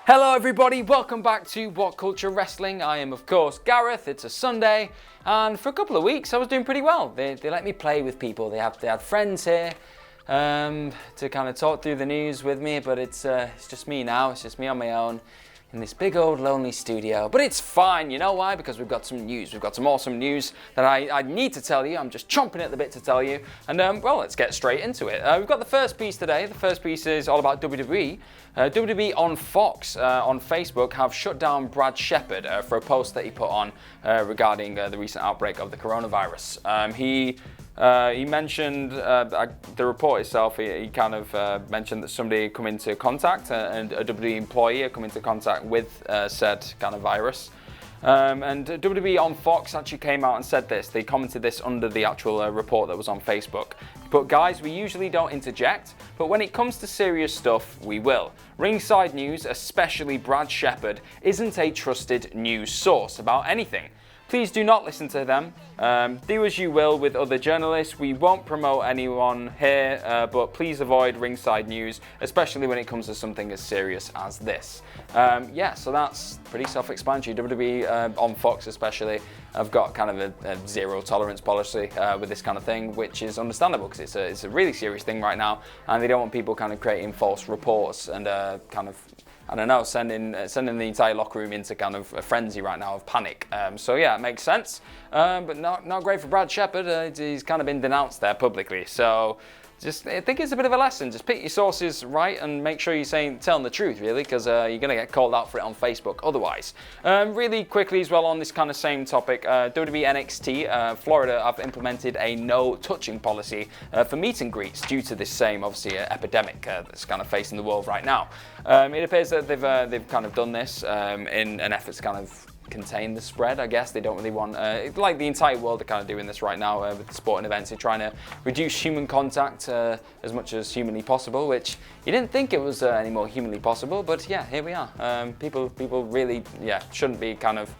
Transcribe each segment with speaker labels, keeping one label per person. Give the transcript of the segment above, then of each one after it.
Speaker 1: Hello everybody, welcome back to What Culture Wrestling. I am of course Gareth. It's a Sunday, and for a couple of weeks I was doing pretty well. They let me play with people. They had friends here to kind of talk through the news with me, but it's just me now. It's just me on my own in this big old lonely studio. But it's fine, you know why? Because we've got some news. We've got some awesome news that I need to tell you. I'm just chomping at the bit to tell you. And well, let's get straight into it. We've got the first piece today. The first piece is all about WWE. WWE on Fox on Facebook have shut down Brad Shepard for a post that he put on regarding the recent outbreak of the coronavirus. He mentioned, the report itself, he kind of mentioned that somebody had come into contact, and a WWE employee had come into contact with said kind of virus. And WWE on Fox actually came out and said this. They commented this under the actual report that was on Facebook. But guys, we usually don't interject, but when it comes to serious stuff, we will. Ringside News, especially Brad Shepard, isn't a trusted news source about anything. Please do not listen to them. Do as you will with other journalists. We won't promote anyone here, but please avoid Ringside News, especially when it comes to something as serious as this. Yeah, so that's pretty self-explanatory. WWE on Fox especially have got kind of a zero tolerance policy with this kind of thing, which is understandable because it's a really serious thing right now, and they don't want people kind of creating false reports and kind of, I don't know, sending the entire locker room into kind of a frenzy right now of panic. So yeah, it makes sense. But not great for Brad Shepard. He's kind of been denounced there publicly. So I think it's a bit of a lesson. Just pick your sources right and make sure you're telling the truth, really, because you're going to get called out for it on Facebook otherwise. Really quickly as well on this kind of same topic, WWE NXT Florida have implemented a no-touching policy for meet and greets due to this same, obviously, epidemic that's kind of facing the world right now. It appears that they've kind of done this in an effort to kind of contain the spread, I guess. They don't really want, like the entire world are kind of doing this right now with the sporting events. They're trying to reduce human contact as much as humanly possible, which you didn't think it was any more humanly possible, but yeah, here we are. People really, shouldn't be kind of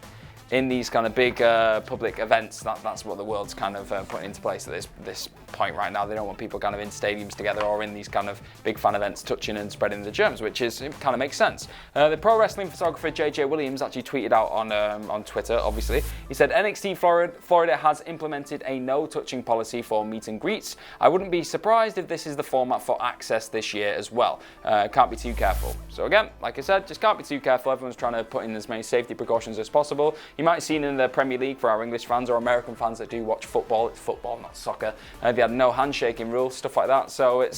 Speaker 1: in these kind of big public events. That's what the world's kind of putting into place at this point right now. They don't want people kind of in stadiums together or in these kind of big fan events touching and spreading the germs, which it kind of makes sense. The pro wrestling photographer JJ Williams actually tweeted out on Twitter, obviously. He said, NXT Florida has implemented a no-touching policy for meet and greets. I wouldn't be surprised if this is the format for Access this year as well. Can't be too careful. So again, like I said, just can't be too careful. Everyone's trying to put in as many safety precautions as possible. You might have seen in the Premier League, for our English fans or American fans that do watch football, it's football, not soccer. They had no handshaking rules, stuff like that. So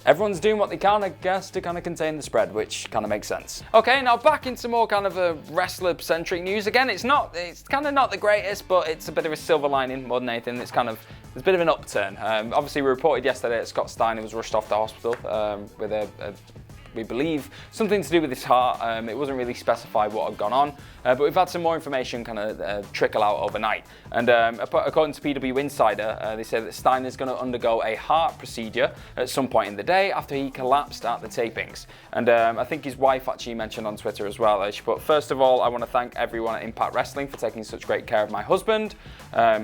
Speaker 1: everyone's doing what they can, I guess, to kind of contain the spread, which kind of makes sense. Okay, now back into more kind of a wrestler-centric news. Again, it's kind of not the greatest, but it's a bit of a silver lining more than anything. There's a bit of an upturn. Obviously, we reported yesterday that Scott Steiner was rushed off the hospital with we believe something to do with his heart. It wasn't really specified what had gone on, but we've had some more information kind of trickle out overnight. And according to PW Insider, they say that Steiner's going to undergo a heart procedure at some point in the day after he collapsed at the tapings. And I think his wife actually mentioned on Twitter as well. She put, first of all, I want to thank everyone at Impact Wrestling for taking such great care of my husband.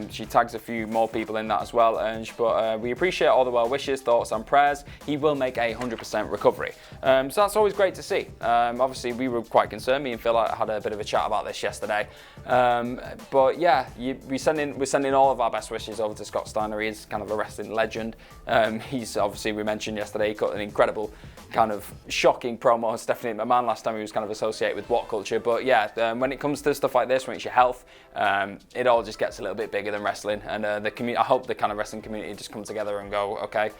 Speaker 1: She tags a few more people in that as well. And she put, we appreciate all the well wishes, thoughts and prayers. He will make a 100% recovery. So that's always great to see. Obviously, we were quite concerned. Me and Phil had a bit of a chat about this yesterday. But yeah, we're sending all of our best wishes over to Scott Steiner. He is kind of a wrestling legend. He's obviously, we mentioned yesterday, he cut an incredible kind of shocking promo. Stephanie McMahon last time he was kind of associated with What Culture. But yeah, when it comes to stuff like this, when it's your health, it all just gets a little bit bigger than wrestling. And I hope the kind of wrestling community just come together and go, okay,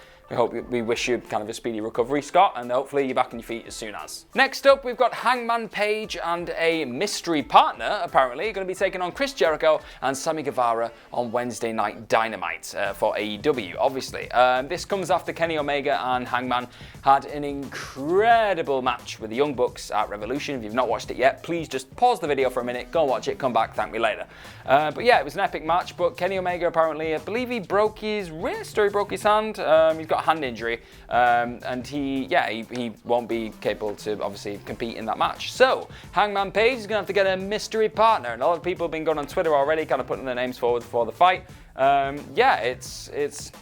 Speaker 1: we wish you kind of a speedy recovery, Scott, and hopefully you're back on your feet as soon as. Next up, we've got Hangman Page and a mystery partner, apparently, going to be taking on Chris Jericho and Sammy Guevara on Wednesday Night Dynamite for AEW, obviously. This comes after Kenny Omega and Hangman had an incredible match with the Young Bucks at Revolution. If you've not watched it yet, please just pause the video for a minute, go and watch it, come back, thank me later. But yeah, it was an epic match, but Kenny Omega apparently, I believe he broke his wrist or he broke his hand. He's got a hand injury, and he won't be capable to obviously compete in that match. So Hangman Page is going to have to get a mystery partner, and a lot of people have been going on Twitter already, kind of putting their names forward for the fight. Yeah, it's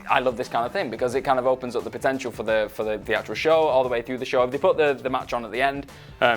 Speaker 1: I love this kind of thing because it kind of opens up the potential for the actual show all the way through the show. If they put the match on at the end,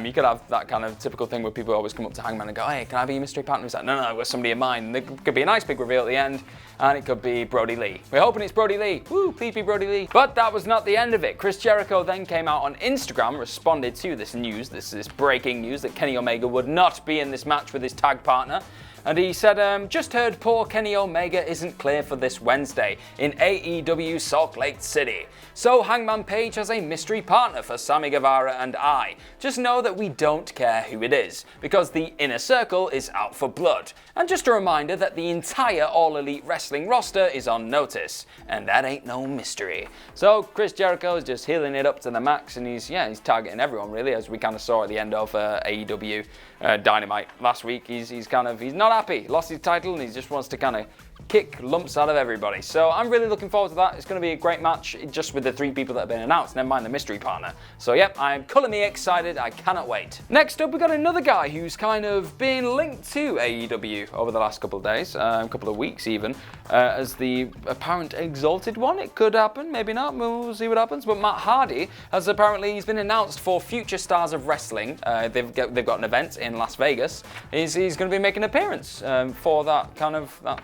Speaker 1: you could have that kind of typical thing where people always come up to Hangman and go, hey, can I be your mystery partner? He's like, no, I've got somebody in mind. And there could be a nice big reveal at the end, and it could be Brody Lee. We're hoping it's Brody Lee. Woo, please be Brody Lee. But that was not the end of it. Chris Jericho then came out on Instagram, responded to this news, this breaking news that Kenny Omega would not be in this match with his tag partner. And he said, just heard poor Kenny Omega isn't clear for this Wednesday in AEW Salt Lake City. So Hangman Page has a mystery partner for Sammy Guevara and I. Just know that we don't care who it is, because the Inner Circle is out for blood. And just a reminder that the entire All Elite Wrestling roster is on notice. And that ain't no mystery. So Chris Jericho is just healing it up to the max, and he's targeting everyone really, as we kind of saw at the end of AEW Dynamite last week. He's not happy. He lost his title and he just wants to kind of kick lumps out of everybody. So I'm really looking forward to that. It's going to be a great match just with the 3 people that have been announced, never mind the mystery partner. So yep, I'm colour me excited. I cannot wait. Next up, we got another guy who's kind of been linked to AEW over the last couple of days, couple of weeks even, as the apparent exalted one. It could happen, maybe not. We'll see what happens. But Matt Hardy has he's been announced for Future Stars of Wrestling. They've got an event in Las Vegas. He's going to be making an appearance for that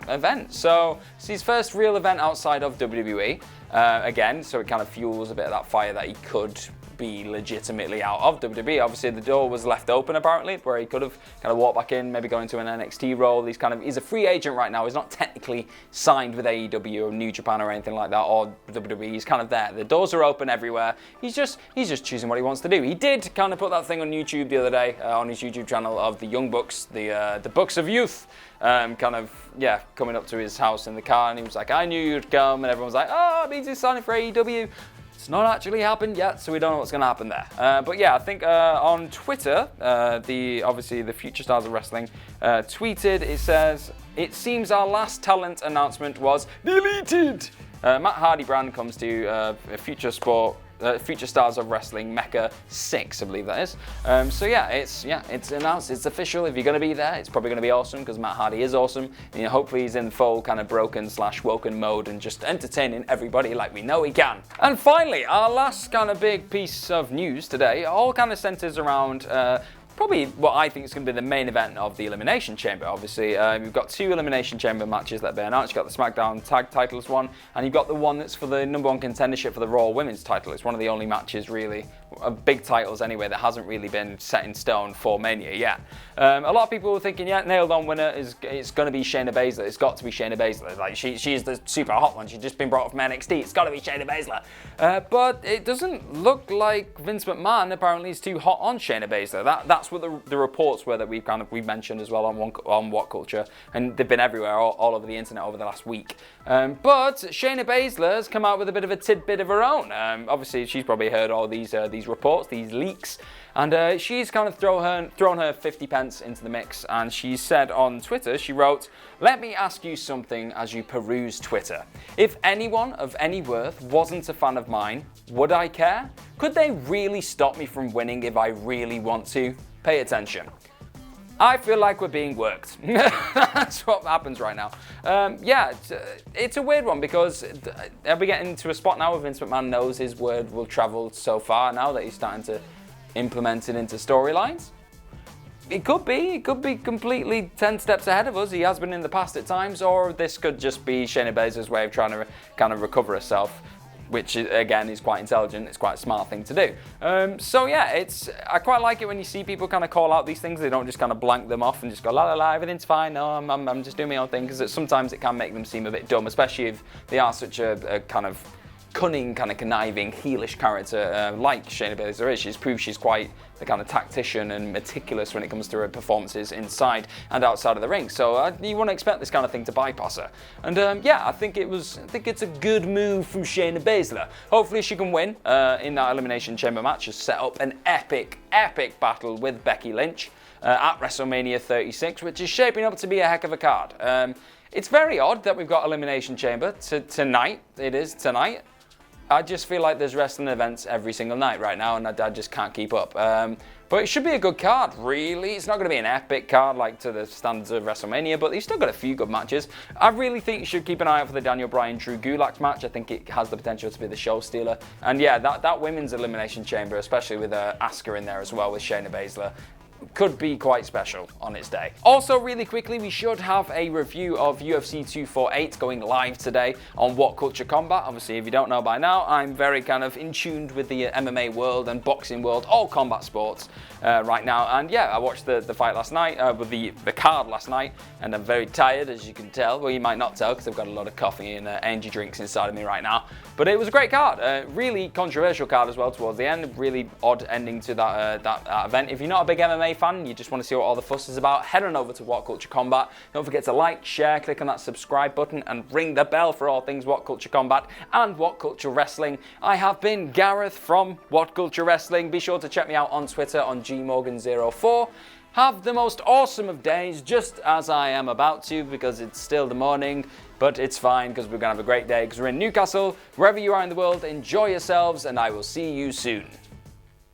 Speaker 1: event. So it's his first real event outside of WWE, again, so it kind of fuels a bit of that fire that he could be legitimately out of WWE. Obviously, the door was left open apparently, where he could have kind of walked back in, maybe go into an NXT role. He's a free agent right now. He's not technically signed with AEW or New Japan or anything like that, or WWE. He's kind of there. The doors are open everywhere. He's just choosing what he wants to do. He did kind of put that thing on YouTube the other day, on his YouTube channel, of the Young Bucks, the Bucks of Youth, coming up to his house in the car, and he was like, I knew you'd come, and everyone's like, oh, it means he's signing for AEW. It's not actually happened yet, so we don't know what's going to happen there. But yeah, I think on Twitter, the Future Stars of Wrestling tweeted, it says, it seems our last talent announcement was deleted. Matt Hardy brand comes to Future Stars of Wrestling Mecca 6, I believe that is. It's announced, it's official. If you're going to be there, it's probably going to be awesome, because Matt Hardy is awesome. And, hopefully he's in full kind of broken/woken mode and just entertaining everybody like we know he can. And finally, our last kind of big piece of news today all kind of centers around probably what I think is going to be the main event of the Elimination Chamber. Obviously, we've got 2 Elimination Chamber matches that have been announced. You've got the SmackDown Tag Titles one, and you've got the one that's for the #1 contendership for the Raw Women's title. It's one of the only matches, really, of big titles anyway, that hasn't really been set in stone for Mania yet. A lot of people were thinking, nailed on winner it's going to be Shayna Baszler. It's got to be Shayna Baszler. Like, she's the super hot one. She's just been brought up from NXT. It's got to be Shayna Baszler. But it doesn't look like Vince McMahon apparently is too hot on Shayna Baszler. That's what the reports were that we've mentioned as well on What Culture, and they've been everywhere, all over the internet over the last week. But Shayna Baszler has come out with a bit of a tidbit of her own. Obviously, she's probably heard all these reports, these leaks, and she's kind of thrown her 50 pence into the mix, and she said on Twitter, she wrote, "Let me ask you something as you peruse Twitter. If anyone of any worth wasn't a fan of mine, would I care? Could they really stop me from winning if I really want to? Pay attention." I feel like we're being worked. That's what happens right now. It's a weird one, because are we getting to a spot now where Vince McMahon knows his word will travel so far now that he's starting to implement it into storylines? It could be completely 10 steps ahead of us. He has been in the past at times, or this could just be Shayna Baszler's way of trying to kind of recover herself, which again is quite intelligent. It's quite a smart thing to do. I quite like it when you see people kind of call out these things. They don't just kind of blank them off and just go la la la, everything's fine. No, I'm just doing my own thing, because sometimes it can make them seem a bit dumb, especially if they are such a kind of cunning, kind of conniving, heelish character like Shayna Baszler is. She's proved she's quite the kind of tactician and meticulous when it comes to her performances inside and outside of the ring. So you want to expect this kind of thing to bypass her. And I think it's a good move from Shayna Baszler. Hopefully she can win in that Elimination Chamber match. Has set up an epic battle with Becky Lynch at WrestleMania 36, which is shaping up to be a heck of a card. It's very odd that we've got Elimination Chamber tonight. It is tonight. I just feel like there's wrestling events every single night right now, and I just can't keep up. But it should be a good card, really. It's not going to be an epic card like to the standards of WrestleMania, but you've still got a few good matches. I really think you should keep an eye out for the Daniel Bryan-Drew Gulak match. I think it has the potential to be the show stealer. And yeah, that women's Elimination Chamber, especially with Asuka in there as well with Shayna Baszler, could be quite special on its day. Also, really quickly, we should have a review of UFC 248 going live today on What Culture Combat. Obviously, if you don't know by now, I'm very kind of in tune with the MMA world and boxing world, all combat sports right now. And yeah, I watched the fight last night, with the card last night, and I'm very tired, as you can tell. Well, you might not tell because I've got a lot of coffee and energy drinks inside of me right now. But it was a great card, really controversial card as well towards the end. Really odd ending to that event. If you're not a big MMA fan, you just want to see what all the fuss is about, head on over to What Culture Combat. Don't forget to like, share, click on that subscribe button, and ring the bell for all things What Culture Combat and What Culture Wrestling. I have been Gareth from What Culture Wrestling. Be sure to check me out on Twitter on gmorgan04. Have the most awesome of days, just as I am about to, because it's still the morning, but it's fine because we're going to have a great day because we're in Newcastle. Wherever you are in the world, enjoy yourselves, and I will see you soon.